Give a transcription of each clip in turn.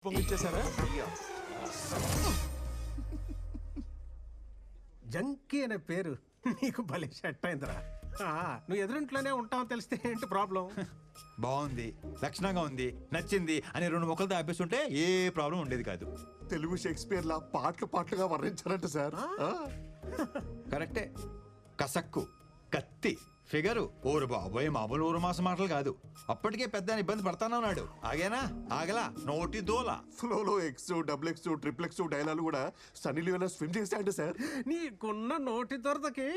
పొంగిచ్చేసారా? Junky అనే పేరు నీకు భలే సెట్ అయిందిరా. నువ్వు ఎదురింట్లోనే ఉంటావు తెలిస్తే ఏంటి ప్రాబ్లం? బాగుంది, లక్షణంగా ఉంది, నచ్చింది అని 2 మొక్కలతో ఆపేస్తుంటే ఏ ప్రాబ్లం ఉండేది కాదు. తెలుగు షేక్స్పియర్ లా పాటలుగా వర్ణించారంట సార్. కరెక్టే. కసక్కు, కత్తి, ఫిగరు, ఊరు బాబోయ్ మామూలు ఊరు మాస మాటలు కాదు. అప్పటికే పెద్ద ఇబ్బంది పడతానన్నాడు. ఆగేనా? ఆగలా, నోటి దోల. ఫ్లోలో X, double X, triple X dialogue కూడా సన్నీ లియోనా స్విమ్ చేశాడు సార్. నీకున్న నోటి దొరదకి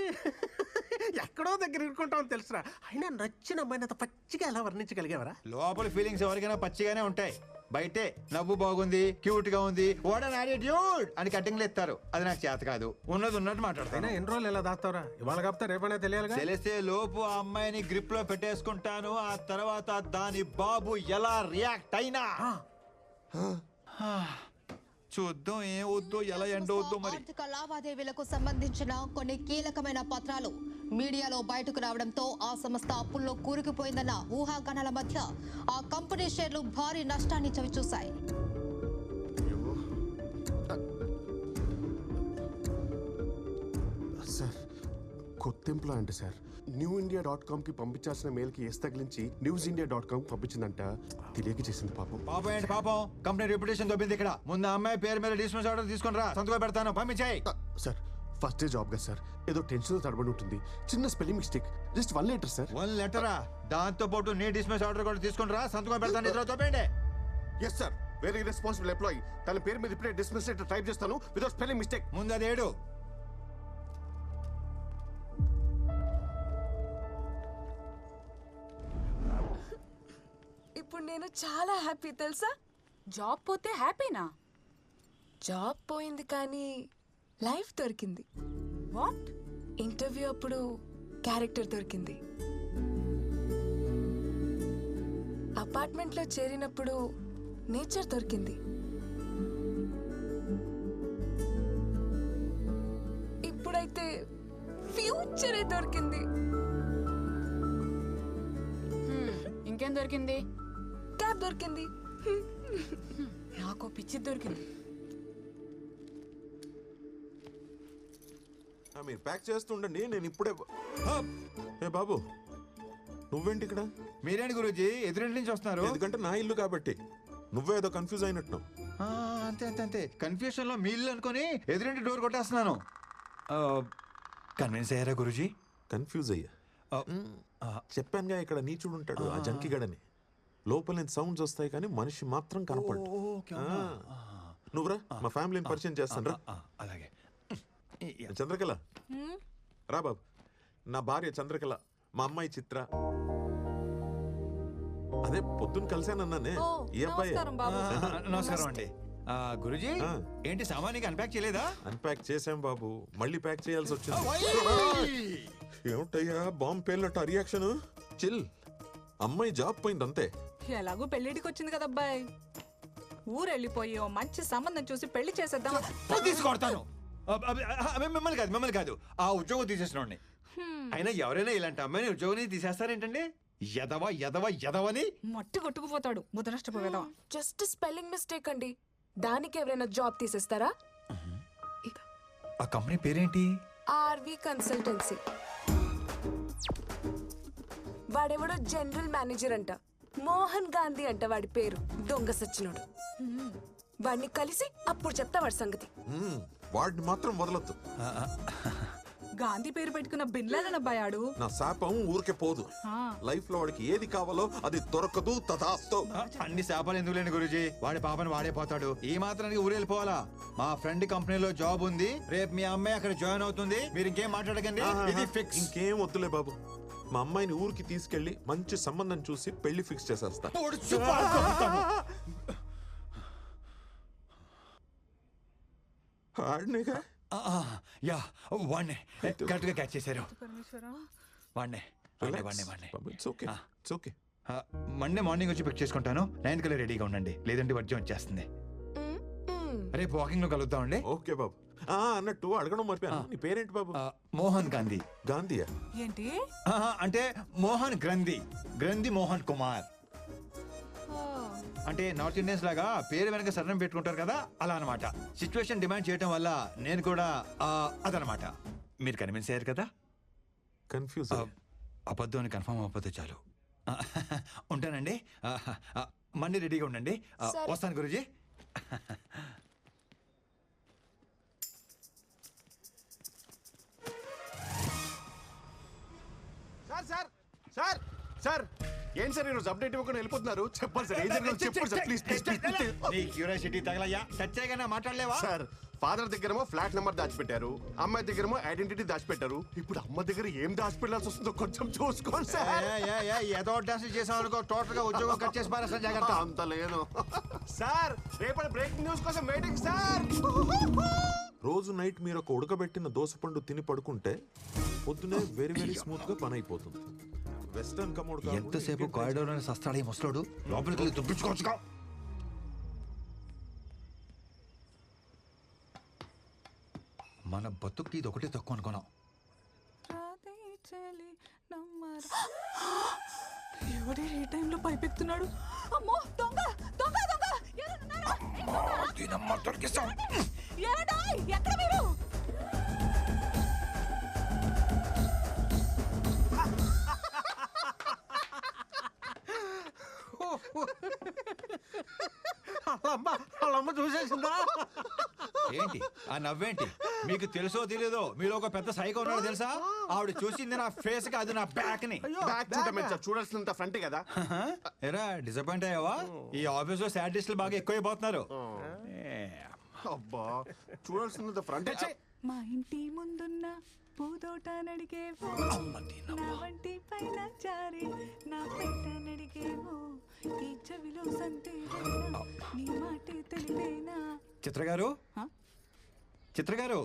ఎక్కడో దగ్గర ఇరుకుంటావు తెలుసురా. అయినా నచ్చిన అమ్మాయిని అంత పచ్చిగా ఎలా వర్ణించగలిగావరా? లోపల ఫీలింగ్స్ ఎవరికైనా పచ్చిగానే ఉంటాయి. బయటే నవ్వు బాగుంది, క్యూట్ గా ఉంది, వాట్ అన్ యాటిట్యూడ్ అని కట్టింగ్లు ఎత్తారు. అది నాకు చేత కాదు. ఉన్నది ఉన్నట్టు మాట్లాడతాను. ఎన్ని రోజులు ఎలా దాస్తావరా? ఇవాళ కాపుతా రేపనే తెలియాలిగా. తెలిస్తే లోపు ఆ అమ్మాయిని గ్రిప్ లో పెట్టేసుకుంటాను. ఆ తర్వాత దాని బాబు ఎలా రియాక్ట్ అయినా చూద్దాం. ఏం వద్దో ఎలా ఎండవద్దో మరి. ఆర్థిక లావాదేవీలకు సంబంధించిన కొన్ని కీలకమైన పత్రాలు మీడియాలో బయటకు రావడంతో ఆ సంస్థ అప్పుల్లో కూరుకుపోయిందన్న ఊహాగానాల మధ్య ఆ కంపెనీ షేర్లు భారీ నష్టాన్ని చవిచూశాయి. సార్ కొత్త ఎంప్లాయ్ అంటే సార్ newindia.com కి పంపించాల్సిన మెయిల్ కి ఎస్ తగిలించి newsindia.com పంపించిందంట. తెలియక చేసింది పాపం. పాపం ఏంటి పాపం? కంపెనీ రెప్యుటేషన్ దొబ్బింది ఇక్కడ. ముందు అమ్మాయి పేరు మీద డిస్మిస్ ఆర్డర్ తీసుకుని రా, సంతకం పెడతాను, పంపించాయి. సార్ ఫస్ట్ డే జాబ్ కదా సార్, ఏదో టెన్షన్ తడబడి ఉంటుంది. చిన్న spelling mistake, just 1 letter sir. 1 లెటరా? దాంతో పాటు నీ డిస్మిస్ ఆర్డర్ కూడా తీసుకుని రా, సంతకం పెడతాను. ఇద్దరు తోపేయండి. Yes sir, very responsible employee. తన పేరు మీద ఇప్పుడే డిస్మిస్ లెటర్ టైప్ చేస్తాను వితౌట్ స్పెల్లింగ్ మిస్టేక్. ముందు అది ఏడు. ఇప్పుడు నేను చాలా హ్యాపీ తెలుసా. జాబ్ పోతే హ్యాపీనా? జాబ్ పోయింది కానీ లైఫ్ దొరికింది. వాట్? ఇంటర్వ్యూ అప్పుడు క్యారెక్టర్ దొరికింది. అపార్ట్మెంట్లో చేరినప్పుడు నేచర్ దొరికింది. ఇప్పుడైతే ఫ్యూచరే దొరికింది. ఇంకేం దొరికింది? క్యాబ్ దొరికింది. నాకు పిచ్చి దొరికింది. మీరు ప్యాక్ చేస్తుండండి, నేను ఇప్పుడే. ఏ బాబు, నువ్వేంటి ఇక్కడ? మీరేంటి గురూజీ ఎదురింటి నుంచి వస్తున్నారు? ఎందుకంటే నా ఇల్లు కాబట్టి. నువ్వేదో కన్ఫ్యూజ్ అయినట్టు. అంతే అంతే అంతే. కన్ఫ్యూషన్ లో మీ ఇల్లు అనుకుని ఎదురింటి డోర్ కొట్టేస్తున్నాను. కన్విన్స్ అయ్యారా గురూజీ? కన్ఫ్యూజ్ అయ్యా. చెప్పానుగా ఇక్కడ నీచుడు ఉంటాడు, ఆ జంకిగడని. లోపల నుంచి సౌండ్స్ వస్తాయి కానీ మనిషి మాత్రం కనపడు. నువ్వురా, మా ఫ్యామిలీని పరిచయం చేస్తాను రా. అలాగే. చంద్రకళ రా బాబు. నా భార్య చంద్రకళ, మా అమ్మాయి చిత్ర. అదే పొద్దున్న కలిసానన్నానే ఈ అబ్బాయి. నమస్కారం అండి. గురూజీ ఏంటి సామాన్యంగా అన్పాక్ చేయలేదా? అన్పాక్ చేసాం బాబు, మళ్ళీ ప్యాక్ చేయాల్సి వచ్చింది. ఏమిటయ్యా బాంబు పేలినట్టు ఆ రియాక్షన్? చిల్, అమ్మాయి జాబ్ పోయింది అంతే. ఎలాగో పెళ్లిడికి వచ్చింది కదా అబ్బాయి. ఊరెళ్ళిపోయి ఓ మంచి సంబంధం చూసి పెళ్లి చేసేద్దాం. తీసుకొడతాను. మిమ్మల్ని కాదు, ఆ ఉద్యోగం తీసేసిన. అయినా ఎవరైనా ఇలాంటి అమ్మాయిని ఉద్యోగం తీసేస్తారేంటండి? ఎదవ ఎదవ ఎదవని మట్టి కొట్టుకుపోతాడు. ముద్ద నష్టపోయేదా? జస్ట్ స్పెల్లింగ్ మిస్టేక్ అండి, దానికి ఎవరైనా జాబ్ తీసేస్తారా? ఆ కంపెనీ పేరేంటి? RV consultancy. వాడెవడో జనరల్ మేనేజర్ అంట, మోహన్ గాంధీ అంట వాడి పేరు. దొంగ సచ్చినోడు. వాడిని కలిసి అప్పుడు చెప్తా వాడి సంగతి. వాడిని మాత్రం వదలొద్దు. గాంధీ పేరు పెట్టుకున్న బిన్లాడన్ అబ్బాయాడు. నా శాపం ఊరికే పోదు. లైఫ్ లో వాడికి ఏది కావాలో అది దొరకదు. తథాస్తు. అన్ని శాపాలు ఎందుకు లేండి గురూజీ, వాడి పాపని వాడే పోతాడు. ఈ మాత్రానికి ఊరు వెళ్ళిపోవాలా? మా ఫ్రెండ్ కంపెనీలో జాబ్ ఉంది, రేపు మీ అమ్మాయి అక్కడ జాయిన్ అవుతుంది. మీరు ఇంకేం మాట్లాడకండి, ఇది ఫిక్స్. ఇంకేం వద్దులే బాబు. మా అమ్మాయిని ఊరికి తీసుకెళ్లి మంచి సంబంధం చూసి పెళ్లి ఫిక్స్ చేసేస్తా. యా, వాడినే కరెక్ట్ గా క్యాచ్ చేశారు. వాడినే మండే మార్నింగ్ వచ్చి పిక్ చేసుకుంటాను. 9 కల్లా రెడీగా ఉండండి, లేదంటే వర్జం వచ్చేస్తుంది. రేపు వాకింగ్ లో కలుద్దామండి. ఓకే బాబు. అన్నట్టు అడగడం మర్చిపోయాను, నీ పేరేంటి బాబు? మోహన్ గాంధీ. గాంధీయా? ఏంటి అంటే మోహన్ గ్రంథి, గ్రంథి మోహన్ కుమార్. అంటే నార్త్ ఇండియన్స్ లాగా పేరు వెనక సరణం పెట్టుకుంటారు కదా, అలా అనమాట. సిచ్యువేషన్ డిమాండ్ చేయటం వల్ల నేను కూడా అదనమాట. మీరు కన్విన్స్ అయ్యారు కదా. కన్ఫ్యూజ్ అబద్ధం అని కన్ఫర్మ్ అవ్వకపోతే చాలు. ఉంటానండి. మళ్ళీ రెడీగా ఉండండి. సరే. వస్తాను గురూజీ. సార్ సార్ సార్ సార్ ఏంటి సార్ ఈరోజు అప్డేట్ ఇవ్వకుండా వెళ్ళిపోతున్నారు? చెప్పండి సార్, ఏం జరిగిందో చెప్పండి సార్, ప్లీజ్ ప్లీజ్ ప్లీజ్. నీ క్యూరియాసిటీ తగలయ్యా. టచ్చేగానే మాట్లాడలేవా? సార్ ఫాదర్ దగ్గరేమో ఫ్లాట్ నెంబర్ దాచిపెట్టారు, అమ్మాయి దగ్గరేమో ఐడెంటిటీ దాచిపెట్టారు. ఇప్పుడు అమ్మ దగ్గర ఏం దాచిపెట్టాల్సి వస్తుందో కొంచెం చూసుకోండి సార్. ఏదో డాన్స్ చేసాం అనుకో, టోటల్ గా ఉద్యోగం కట్ చేసి పారేస్తా. జాగ్రత్త. అంత లేదు సార్. రేపటి బ్రేకింగ్ న్యూస్ కోసం వెయిటింగ్ సార్. రోజు నైట్ మీరు ఒక ఉడకబెట్టిన దోసపండు తిని పడుకుంటే పొద్దునే వెరీ వెరీ స్మూత్ గా పని అయిపోతుంది. వెస్టర్న్ కమోడ్ ఎంతసేపు కారిడోర్ అని సస్తాడు ఈ ముసలోడు. లోపలికి వెళ్ళి దుబ్బించుకోవచ్చుగా. మన బతుక్కి ఇది ఒకటే తక్కువ అనుకున్నాం. ఎవడే ఈ టైంలో పైపెత్తున్నాడు? అమ్మో దొంగ దొంగ దొంగ! ఏడాయ్, ఎక్కడ మీరు? వాళ్ళమ్మ చూసేసిందా? ఏంటి ఆ నవ్వేంటి? మీకు తెలుసో తెలీదో మీలో ఒక పెద్ద సైకో ఉన్నాడు తెలుసా? ఆవిడ చూసింది నా ఫేస్ కి, అది నా బ్యాక్ ని. బ్యాక్ చూడమే సార్, చూడాల్సినంత ఫ్రంట్ కదా. ఎరా డిసప్పాయింట్ అయ్యావా? ఈ ఆఫీస్ లో సాడిస్టులు బాగా ఎక్కువైపోతున్నారు. అబ్బా చూడాల్సినంత ఫ్రంట్. మా ఇంటి ముందున్న పూదోట నడిగేవో, నా వంటి పైన జారి నా పెట్ట నడిగేవో, ఈ చెవిలో సంతే నీ మాటే తెలివేనా? చిత్ర గారు, హ? చిత్ర గారు,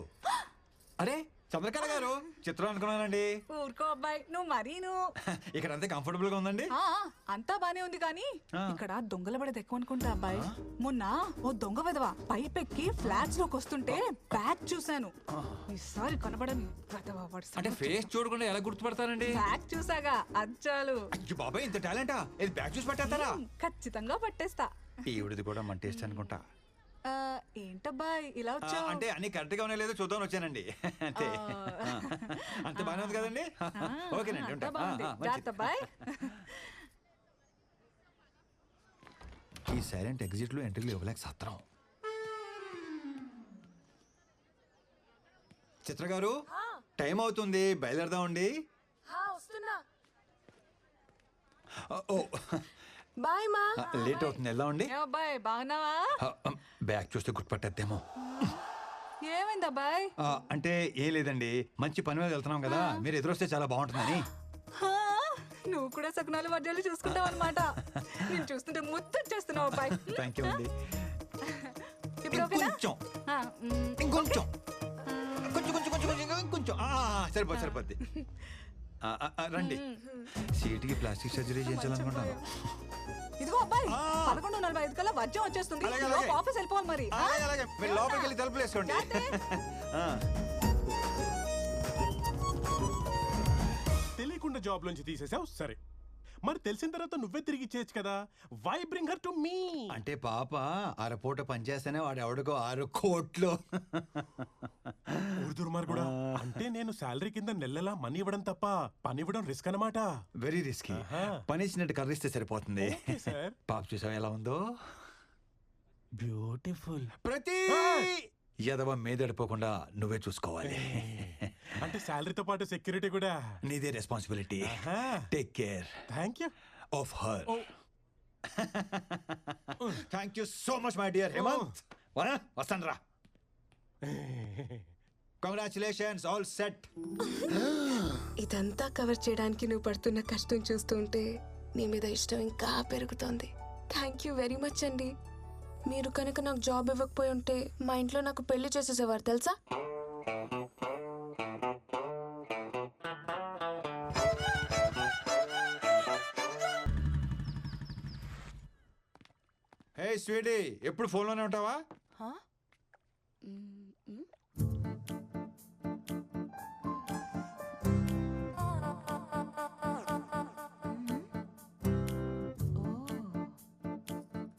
అరే చంద్రకళ గారు, చిత్రం అనుకున్నానండి. ఊరుకో అబ్బాయి, నువ్వు మరీను. ఇక్కడ అంతే కంఫర్టబుల్ గా ఉందండి. ఆ, అంతా బానే ఉంది కానీ ఇక్కడ దొంగల పడేది ఎక్కువ అనుకుంటా అబ్బాయి. మొన్న ఓ దొంగ విధవ పైపెక్కి ఫ్లాట్స్ లోకి వస్తుంటే బ్యాగ్ చూశాను. ఈసారి కనబడని విధవ వాడి అంటే ఫేస్ చూడకుండా ఎలా గుర్తుపడతానండి? బ్యాగ్ చూసాగా అచ్చాలు. అయ్యో బాబాయ్, ఇంత టాలెంటా? ఇది బ్యాగ్ చూసి పట్టేస్తారా? ఖచ్చితంగా పట్టేస్తా. ఈవిడిది కూడా మన టేస్ట్ అనుకుంటా. ఆ, ఏంటబ్బాయి ఇలా వచ్చావు? అంటే అన్ని కరెక్ట్ గా ఉన్నాయో లేదో చూద్దాం వచ్చానండి. అంతే. అంత బాగానే ఉంది కదండి. ఓకేనండి, ఉంటా. జాగ్రత్త అబ్బాయి. ఈ సైలెంట్ ఎగ్జిట్ లో ఎంట్రీలు ఇవ్వలేక సత్రం. చిత్ర గారు, టైం అవుతుంది, బయలుదేరదామండి. వస్తున్నా. ఓ బాయ్ మా. లేట్ అవుతుంది, వెళ్దామండి. ఏ అబ్బాయి బాగున్నావా? బ్యాగ్ చూస్తే గుర్తుపట్టేద్దేమో. ఏమైంది అబ్బాయి? అంటే ఏం లేదండి, మంచి పని మీద వెళ్తున్నాం కదా, మీరు ఎదురొస్తే చాలా బాగుంటుందని. హా, నువ్వు కూడా సకునాలు వర్జాలు చూసుకుంటావు అనమాట. నేను చూస్తుంటే ముద్దొచ్చేస్తున్నావు అబ్బాయి. థ్యాంక్ యూ అండి. ఇప్పుడు ఓకేనా? ఇంకొంచెం ఆ, ఇంకొంచెం కొంచెం కొంచెం కొంచెం కొంచెం ఇంకొంచెం సరిపోద్ది సరిపోద్ది. రండి. సీటుకి ప్లాస్టిక్ సర్జరీ చేయించాలనుకుంటాను. ఇదిగో అబ్బాయి, 11:45 కల్లా వర్జం వచ్చేస్తుంది. అలాగే, ఈలోపు అలాగే. ఆఫీస్ వెళ్ళిపోవాలి మరి. అలాగే అలాగే, మీరు లోపలికి వెళ్ళి తలుపులు వేసుకోండి. తెలియకుండా జాబ్ లోంచి తీసేసావు సరే, మరి తెలిసిన తర్వాత నువ్వే తిరిగి ఇచ్చేయచ్చు కదా. Why bring her to me? అంటే పాప అరపూట పనిచేస్తేనే వాడు ఎవడికో 6 కోట్లు. దుర్మార్గుడా, అంటే నేను శాలరీ కింద నెలలా మనీ ఇవ్వడం తప్ప పని ఇవ్వడం రిస్క్ అన్నమాట. Very risky. ఆహా. పని ఇచ్చినట్టు కర్రిస్తే సరిపోతుంది. Okay sir. పాప చూసావు ఎలా ఉందో? బ్యూటిఫుల్. ప్రతి యదవ మీదడిపోకుండా నువ్వే చూసుకోవాలి. అంటే శాలరీతో పాటు సెక్యూరిటీ కూడా నీదే responsibility. Take care thank you. Of her. Thank you so much my dear Hemanth. వస్తాను రా. Congratulations, all set. ఇదంతా కవర్ చేయడానికి నువ్వు పడుతున్న కష్టం చూస్తుంటే నీ మీద ఇష్టం ఇంకా పెరుగుతోంది. థ్యాంక్ యూ వెరీ మచ్ అండి. మీరు కనుక నాకు జాబ్ ఇవ్వకపోయి ఉంటే మా ఇంట్లో నాకు పెళ్లి చేసేసేవారు తెలుసా? హే స్వీటీ, ఎప్పుడు ఫోన్లోనే ఉంటావా?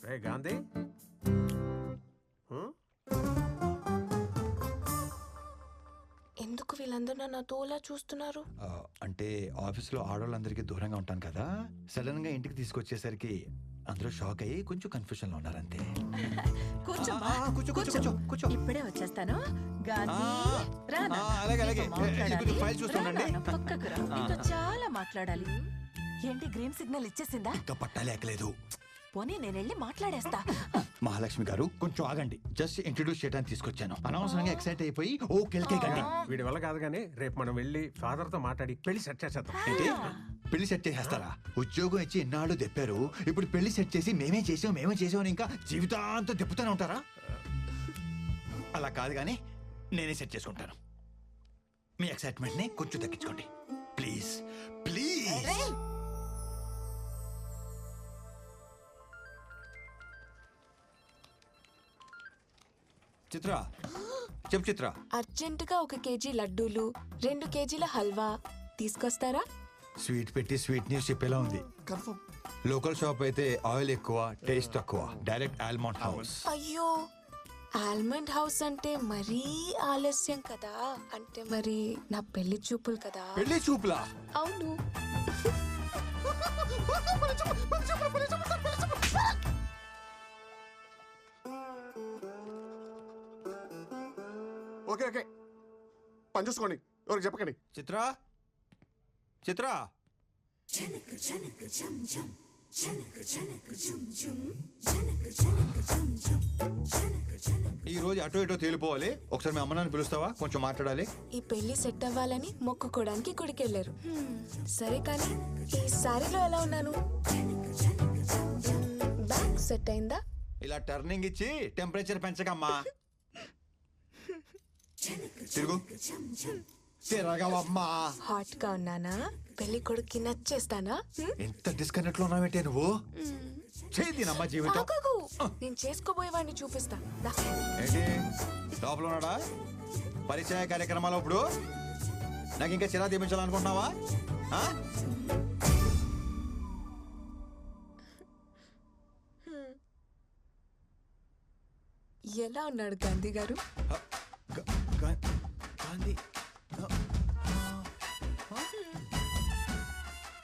రే గాంధీ హ్మ్? ఎందుకు వీళ్ళందరూ నన్ను తోలా చూస్తున్నారు? అంటే ఆఫీస్లో ఆడవాళ్ళందరికీ దూరంగా ఉంటాను కదా, సడన్ గా ఇంటికి తీసుకొచ్చేసరికి అందరూ షాక్ అయ్యి కొంచెం కన్ఫ్యూజన్ లో ఉన్నారు అంతే. కూర్చోమ్మా, కూర్చో కూర్చో కూర్చో కూర్చో. ఇప్పుడే వచ్చేస్తాను. గాంధీ రా నాన్న. అలాగే అలాగే నీతో మాట్లాడాలి. కొంచెం ఫైల్ చూస్తుండండి. రా నాన్న, పక్కకు రా. నీతో చాలా మాట్లాడాలి. ఏంటి గ్రీన్ సిగ్నల్ ఇచ్చేసిందా? ఇంకా పట్టాలేకలేదు. పోనీ నేను వెళ్ళి మాట్లాడేస్తా. మహాలక్ష్మి గారు కొంచెం ఆగండి, జస్ట్ ఇంట్రడ్యూస్ చేయడానికి తీసుకొచ్చాను. అనవసరంగా ఎక్సైట్ అయిపోయి ఓ కెల్కే కండి. వీడి వల్ల కాదు కానీ రేపు మనం వెళ్ళి ఫాదర్ తో మాట్లాడి పెళ్లి సెట్ చేసేద్దాం. ఏంటి పెళ్లి సెట్ చేసేస్తారా? ఉద్యోగం ఇచ్చి ఎన్నాళ్ళు తెప్పారు, ఇప్పుడు పెళ్లి సెట్ చేసి మేమే చేసాం అని ఇంకా జీవితాంతం తిప్పుతూనే ఉంటారా? అలా కాదు కానీ నేనే సెట్ చేసుకుంటాను. మీ ఎక్సైట్మెంట్ ని కొంచెం తగ్గించుకోండి ప్లీజ్ ప్లీజ్. చిత్ర చెప్పు చిత్ర. అర్జెంటుగా 1 కేజీ లడ్డూలు, 2 కేజీల హల్వా తీసుకొస్తారా? స్వీట్ పెట్టి స్వీట్ న్యూస్ చెప్పేలా ఉంది. కన్ఫర్మ్. లోకల్ షాప్ అయితే ఆయిల్ ఎక్కువ, టేస్ట్ తక్కువ. Direct almond house. అయ్యో, ఆల్మండ్ హౌస్ అంటే మరీ ఆలస్యం కదా. అంటే మరి నా పెళ్లి చూపులు కదా. పెళ్లి చూపులా? అవును. ఓకే ఓకే, పని చూసుకోండి, ఎవరికి చెప్పకండి. చిత్ర చిత్ర ఈ రోజు అటో ఇటో తేలిపోవాలి. ఒకసారి మీ అమ్మనాన్ని పిలుస్తావా? కొంచెం మాట్లాడాలి. ఈ పెళ్లి సెట్ అవ్వాలని మొక్కుకోవడానికి గుడికెళ్ళారు. సరే కానీ ఈ సారీలో ఎలా ఉన్నాను? బ్యాగ్ సెట్ అయిందా? ఇలా టర్నింగ్ ఇచ్చి టెంపరేచర్ పెంచకమ్మా. తిరుగు తిరగవమ్మా. హాట్ గా ఉన్నానా? పెళ్లి కొడుక్కి నచ్చేస్తానా? ఎంత డిస్కనెక్ట్ లో ఉన్నావంటే నువ్వు. చేదినమ్మా జీవితం. ఆగు, నేను చేసుకోబోయేవాడిని చూపిస్తా. దా. ఏంటి లోపల ఉన్నాడా? పరిచయ కార్యక్రమాలు ఇప్పుడు నాకు ఇంకా చిరా తీపించాలనుకుంటున్నావా? ఆ? ఎలా ఉన్నాడు గాంధీ గారు? గాంధీ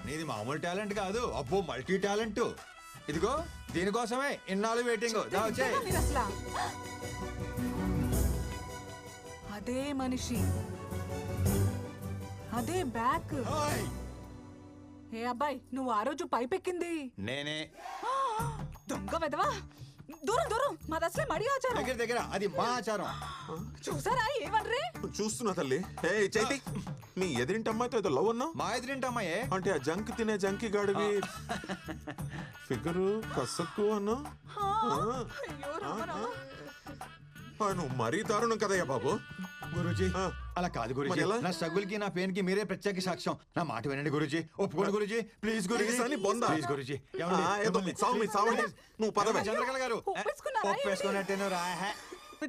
నీది మామూలు టాలెంట్ కాదు, అబ్బో మల్టీ టాలెంట్. ఇదిగో దీనికోసమే ఇన్నాళ్ళు వెయిటింగ్. మీరు అసలా అదే మనిషి, అదే బ్యాక్. ఏ అబ్బాయి, నువ్వు ఆ రోజు పైపెక్కింది నేనే. దొంగ వెదవా. దూరం దూరం, మాది అసలే మడి ఆచారం. దగ్గర దగ్గర అది మా ఆచారం. చూసారా ఏమన్రే? చూస్తున్నా తల్లి. ఏ చైతి, నీ ఎదిరింటి అమ్మాయితో ఏదో లవ్ అన్నావు. మా ఎదురింటి అమ్మాయే. అంటే ఆ జంక్ తినే జంకి గాడివి ఫిగరు కసక్కు అన్నా. అయ్యో రామరా. నువ్వు మరీ దారుణం కదయ్యా బాబు. గురూజీ ఆ. అలా కాదు గురూజీ. మరి ఎలా? నా స్ట్రగుల్ కి నా పెయిన్ కి మీరే ప్రత్యేక సాక్ష్యం. నా మాట వినండి గురూజీ, ఒప్పుకోండి గురూజీ, ప్లీజ్ గురూజీ. Please అని బొందా? ప్లీజ్ గురూజీ. సావండి నువ్వు పదవే. చంద్రకళ గారు ఒప్పేసుకున్నారా? ఒప్పేసుకున్నట్టు రా.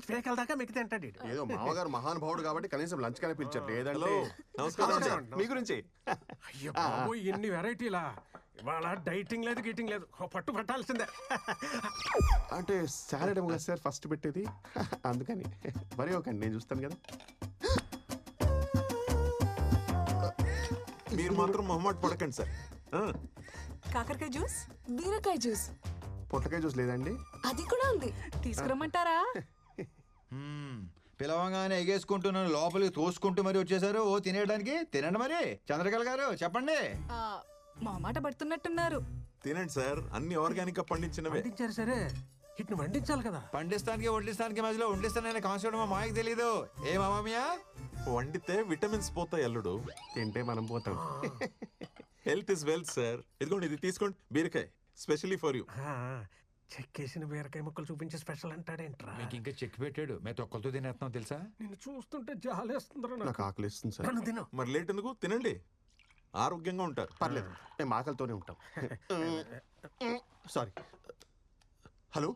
ఫేకల దాకా మిగతా అంటాడు. ఏదో మామగారు మహానుభావుడు కాబట్టి కనీసం లంచ్ కానీ పిలిచారు, లేదంటే నమస్కారం సార్. మీ గురించి అయ్యో బాబు, ఎన్ని వెరైటీలా. ఇవాళ డైటింగ్ లేదు, గీటింగ్ లేదు, పట్టు పట్టాల్సిందే. అంటే సాలడ్ ఏమో కదా సార్ ఫస్ట్ పెట్టేది, అందుకని. మరి ఒకండి, నేను చూస్తాను కదా. మీరు మాత్రం మొహమాట పడకండి సార్. కాకరకాయ జ్యూస్, బీరకాయ జ్యూస్, పొట్టకాయ జ్యూస్ లేదండి? అది కూడా ఉంది. తీసుకురమ్మంటారా? పిలవంగానే ఎగేసుకుంటున్నాను, లోపలికి తోసుకుంటూ మరి వచ్చేసారు. ఓ తినేయడానికి. తినండి మరి. చంద్రకళ గారు చెప్పండి. ఆ, మా మాట పడుతున్నట్టున్నారు. తినండి సార్, అన్ని ఆర్గానిక్ గా పండించినవే. వండించారు సరే, ఇట్ని వండించాలి కదా. పండిస్తానికి వడ్డిస్తానికి మధ్యలో వండిస్తాననే కాన్సెప్ట్ మా మాయకు తెలీదు. ఏ మామయ్య? వండితే విటమిన్స్ పోతాయి అల్లుడు, తింటే మనం పోతాం. Health is wealth sir. ఇదిగోండి, ఇది తీసుకోండి, బీరకాయ స్పెషల్లీ ఫర్ యూ. చెక్కేసిన బీరకాయ ముక్కలు చూపించి స్పెషల్ అంటాడేంట్రా? మీకు ఇంకా చెక్ పెట్టాడు, మేము తొక్కలతో తినేస్తున్నాం తెలుసా. నిన్ను చూస్తుంటే జాలేస్తుందిరా నాకు ఆకలి ఇస్తుంది సార్. నన్ను తిను. మరి లేట్ ఎందుకు, తినండి, ఆరోగ్యంగా ఉంటారు. పర్లేదు, మేము ఆకలితోనే ఉంటాం. సారీ. హలో,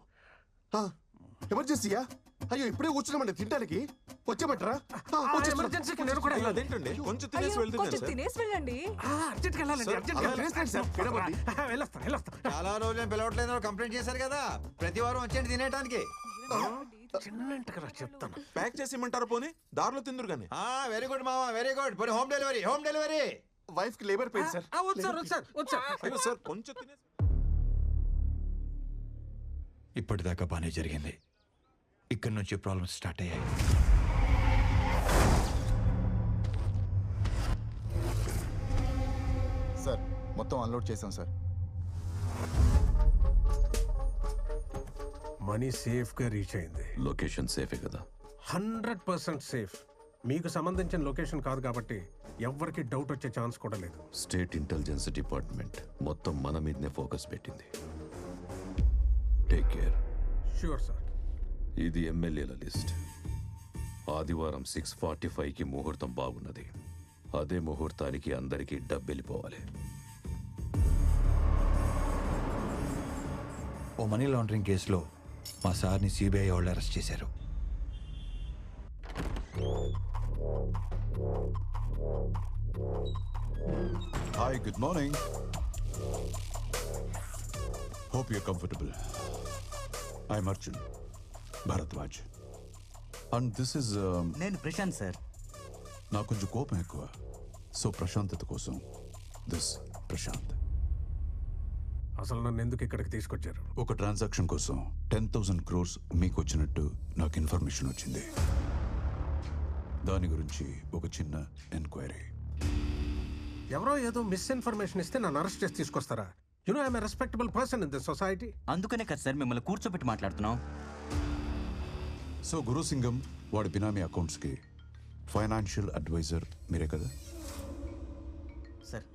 ఎమర్జెన్సీయా? అయ్యో ఇప్పుడే కూర్చున్నామండి తినడానికి వచ్చేమంటారా ఎమర్జెన్సీకి నేను కూడా వెళ్ళాలి. అదేంటండి కొంచెం అయ్యో, తినేసి వెళ్తే కొంచెం సార్. తినేసి వెళ్ళండి. అర్జెంట్కి వెళ్ళాలండి, సార్, అర్జెంట్కి అలా వెళ్ళాలి. సార్, తినమండి. వెళ్ళొస్తా. చాలా రోజులు పిలవట్లేదు కంప్లైంట్ చేశారు కదా, ప్రతి వారం వచ్చేయండి తినేయడానికి. చిన్నంటగా చెప్తాను. ప్యాక్ చేసి ఇమ్మంటారా పోనీ, దారిలో తిందురు కానీ. వెరీ గుడ్ మామ, వెరీ గుడ్. పోనీ హోమ్ డెలివరీ. వైఫ్ కి లేబర్ పెయిన్ సార్. వద్దు సార్. అయ్యో సార్ కొంచెం తినేసి. ఇప్పటిదాకా బానే జరిగింది, ఇక్కడి నుంచి ప్రాబ్లమ్స్ స్టార్ట్ అయ్యాయి. సార్ మొత్తం అన్లోడ్ చేసాం సార్. మనీ సేఫ్ గా రీచ్ అయింది. లొకేషన్ సేఫే కదా? 100% సేఫ్. మీకు సంబంధించిన లొకేషన్ కాదు కాబట్టి ఎవ్వరికి డౌట్ వచ్చే ఛాన్స్ కూడా లేదు. స్టేట్ ఇంటెలిజెన్స్ డిపార్ట్మెంట్ మొత్తం మన మీదనే ఫోకస్ పెట్టింది. Take care. Sure sir. ఇది ఎమ్మెల్యేల లిస్ట్. ఆదివారం 6:45కి ముహూర్తం బాగున్నది. అదే ముహూర్తానికి అందరికీ డబ్బెళ్ళిపోవాలి. ఓ మనీ లాండరింగ్ కేసులో మా సార్ని సిబిఐ వాళ్ళు అరెస్ట్ చేశారు. Hi, good morning. Hope you comfortable. I'm Arjun Bharadwaj and this is నేను ప్రశాంత్ సార్. నాకు కొంచెం కోపం ఎక్కువ, సో ప్రశాంతత కోసం దిస్ ప్రశాంత్. అసలు నన్ను ఎందుకు ఇక్కడికి తీసుకొచ్చారు? ఒక ట్రాన్సాక్షన్ కోసం 10,000 crores మీకు వచ్చినట్టు నాకు ఇన్ఫర్మేషన్ వచ్చింది. దాని గురించి ఒక చిన్న ఎంక్వైరీ. ఎవరో ఏదో మిస్ఇన్ఫర్మేషన్ ఇస్తే నన్ను అరెస్ట్ చేసి తీసుకొస్తారా? You know I'm a respectable person in this society. అందుకనే కదా సార్ మిమ్మల్ని కూర్చోబెట్టి మాట్లాడుతున్నాం. సో గురుసింగం వాడి బినామీ అకౌంట్స్కి ఫైనాన్షియల్ అడ్వైజర్ మీరే కదా? సార్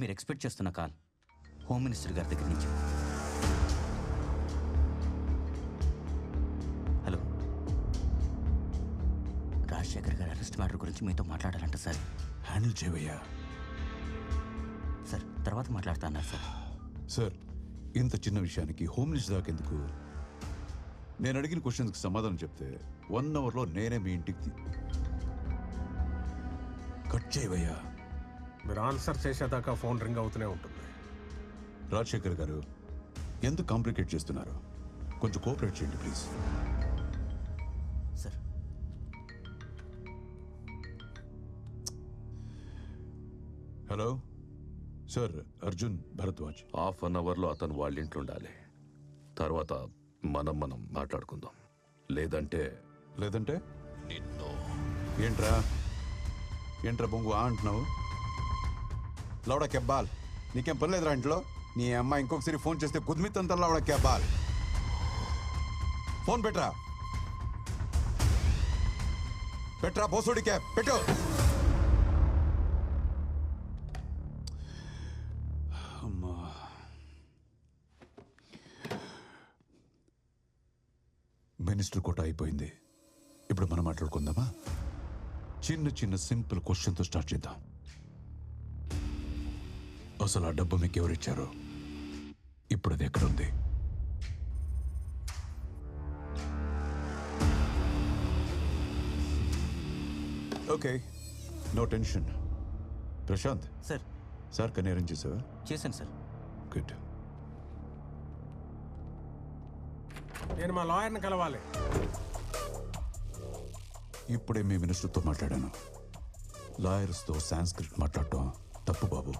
మీరు ఎక్స్పెక్ట్ చేస్తున్న కాల్ హోమ్ మినిస్టర్ గారి దగ్గర నుంచి. హలో, రాజశేఖర్ గారి అరెస్ట్ మ్యాటర్ గురించి మీతో మాట్లాడాలంట సార్. హ్యాండిల్ చేయవయ్యా. సార్ తర్వాత మాట్లాడుతా అన్నారు సార్. సార్ ఇంత చిన్న విషయానికి హోమ్ మినిస్టర్ దాకా ఎందుకు? నేను అడిగిన క్వశ్చన్స్కి సమాధానం చెప్తే 1 అవర్లో నేనే మీ ఇంటికి కట్ చేయవయ్యా. మీరు ఆన్సర్ చేసేదాకా ఫోన్ రింగ్ అవుతూనే ఉంటుంది. రాజశేఖర్ గారు ఎందుకు కాంప్లికేట్ చేస్తున్నారు? కొంచెం కోఆపరేట్ చేయండి please. Sir hello sir, Arjun Bharadwaj. Half an అవర్లో అతను వాళ్ళ ఇంట్లో ఉండాలి. తర్వాత మనం మాట్లాడుకుందాం. లేదంటే నిన్ను. ఏంట్రా బొంగు అంటున్నావు? లౌడా కెబ్బాల్, నీకేం పని లేదురా ఇంట్లో? నీ అమ్మాయి ఇంకొకసారి ఫోన్ చేస్తే కుద్మిత్తంతా లౌడా కెబ్బాల్. ఫోన్ పెట్రా బోసుడి క్యాబ్ పెట్టు. అమ్మా, మినిస్టర్ కోట అయిపోయింది. ఇప్పుడు మనం మాట్లాడుకుందామా? చిన్న సింపుల్ క్వశ్చన్తో స్టార్ట్ చేద్దాం. అసలు ఆ డబ్బు మీకు ఎవరిచ్చారు? ఇప్పుడు అది ఎక్కడుంది? Okay, no tension. Prashanth sir కన్నీ అరేంజ్ చేసావా? చేశాను సార్. గుడ్. నేను మా లాయర్ని కలవాలి. ఇప్పుడే మీ మినిస్టర్తో మాట్లాడాను. లాయర్స్తో సాంస్క్రిట్ మాట్లాడటం తప్పు బాబు.